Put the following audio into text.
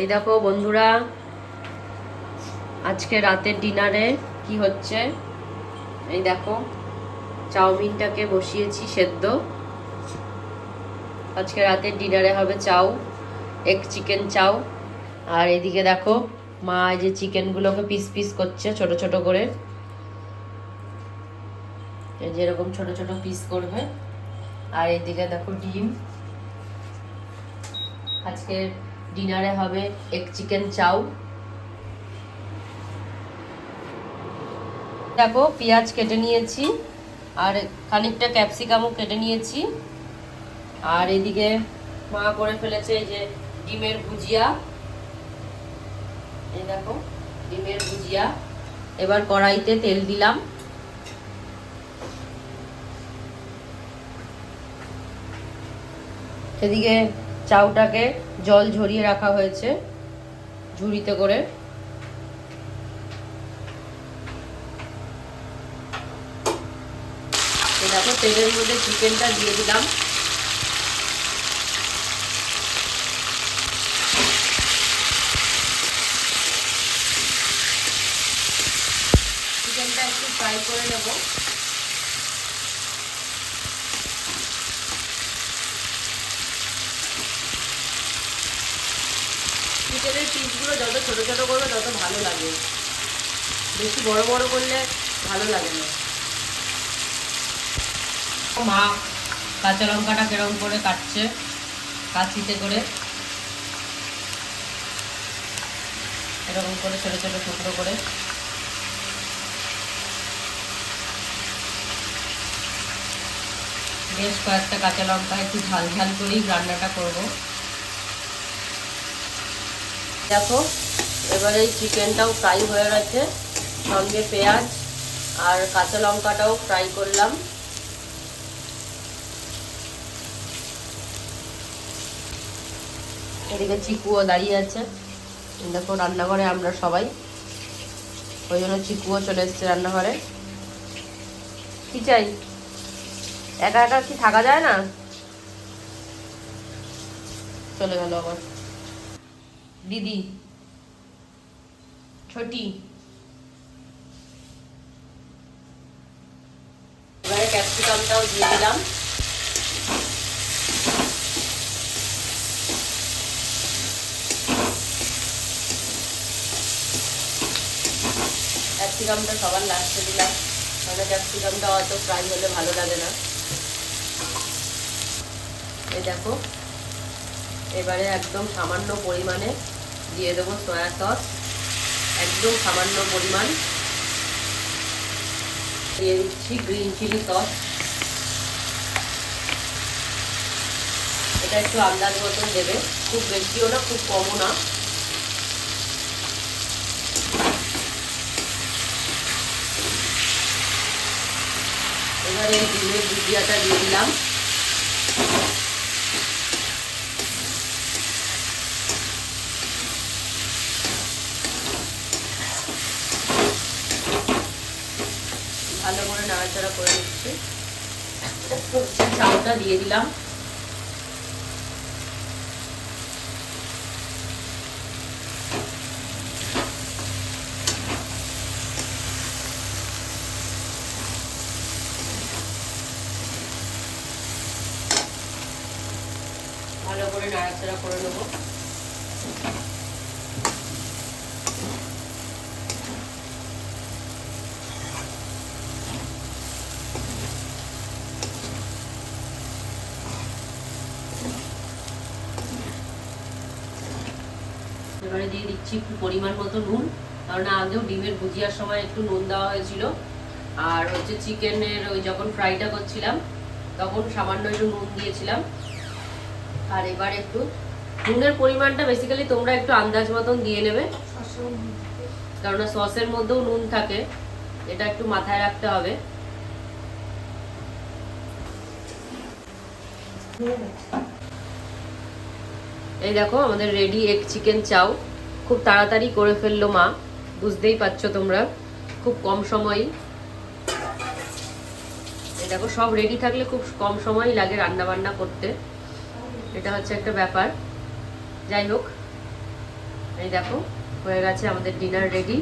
এই দেখো বন্ধুরা, আজকে রাতের ডিনারে কি হচ্ছে। এই দেখো, চাউমিনটাকে বসিয়েছি সেদ্ধ। আজকে রাতের ডিনারে হবে চাউ, এগ চিকেন চাউ। আর এদিকে দেখো, মা এই যে চিকেনগুলোকে পিস পিস করছে ছোট ছোট করে, এই যে এরকম ছোট ছোট পিস করবে। আর এদিকে দেখো ডিম, আজকে ডিনারে হবে এগ চিকেন চাউ। দেখো পেঁয়াজ কেটে নিয়েছি, আর খানিকটা ক্যাপসিকামও কেটে নিয়েছি। আর এদিকে মা করে ফেলেছে এই যে ডিমের ভুজিয়া। এই দেখো ডিমের ভুজিয়া। এবার কড়াইতে তেল দিলাম। এদিকে চাউটাকে জল ঝরিয়ে রাখা হয়েছে ঝুড়িতে করে। এই দেখো তেলের মধ্যে চিকেনটা দিয়ে দিলাম। চিকেনটা একটু ফ্রাই করে নেব। চিকেনের পিসগুলো যত ছোট ছোট করবে তত ভালো লাগে, বেশি বড় বড় করলে ভালো লাগে না। মা কাঁচা লঙ্কাটা কেরম করে কাটছে কাঁচিতে করে, এরকম করে ছোট ছোট টুকরো করে। বেশ কয়েকটা কাঁচা লঙ্কা, একটু ঝাল ঝাল করেই রান্নাটা করব। দেখো এবারে এই চিকেনটাও ফ্রাই হয়ে গেছে, সঙ্গে পেঁয়াজ আর কাঁচা লঙ্কাটাও ফ্রাই করলাম। এদিকে চিকুও দাঁড়িয়ে আছে, দেখো রান্নাঘরে আমরা সবাই, ওই জন্য চিকুও চলে এসছে রান্নাঘরে। কি চাই, একা একা কি থাকা যায় না। চলে গেল আমার দিদি ছোটি। এবারে ক্যাপসিকামটাও দিয়ে দিলাম। ক্যাপসিকামটা সবার লাস্টে দিলাম, মানে ক্যাপসিকামটা অত ফ্রাই হলে ভালো লাগে না। এই দেখো এবারে একদম সামান্য পরিমাণে দিয়ে দেবো সয়া সস, একদম সামান্য পরিমাণ দিয়ে দিচ্ছি গ্রিন চিলি সস। এটা একটু আন্দাজ মতন দেবে, খুব বেশিও না খুব কমও না। এবারে এই ডিমের ভুজিয়াটা দিয়ে দিলাম। ভালো করে নাড়াচাড়া করে নিচ্ছি। চাউটা দিয়ে দিলাম। ভালো করে নাড়াচাড়া করে নেবো। এবারে দিয়ে দিচ্ছি একটু পরিমাণ মতো নুন, কারণ আগেও ডিমের ভুজিয়ার সময় একটু নুন দেওয়া হয়েছিল। আর হচ্ছে চিকেনের ওই যখন ফ্রাইটা করছিলাম তখন সামান্য একটু নুন দিয়েছিলাম। আর এবার একটু নুনের পরিমাণটা বেসিক্যালি তোমরা একটু আন্দাজ মতন দিয়ে নেবে, কারণ সসের মধ্যেও নুন থাকে, এটা একটু মাথায় রাখতে হবে। এই দেখো আমাদের রেডি এগ চিকেন চাউ। খুব তাড়াতাড়ি করে ফেললো মা, বুঝতেই পারছো তোমরা, খুব কম সময়। এই দেখো সব রেডি থাকলে খুব কম সময় লাগে রান্না বান্না করতে, এটা হচ্ছে একটা ব্যাপার। যাই হোক এই দেখো হয়ে গেছে আমাদের ডিনার রেডি।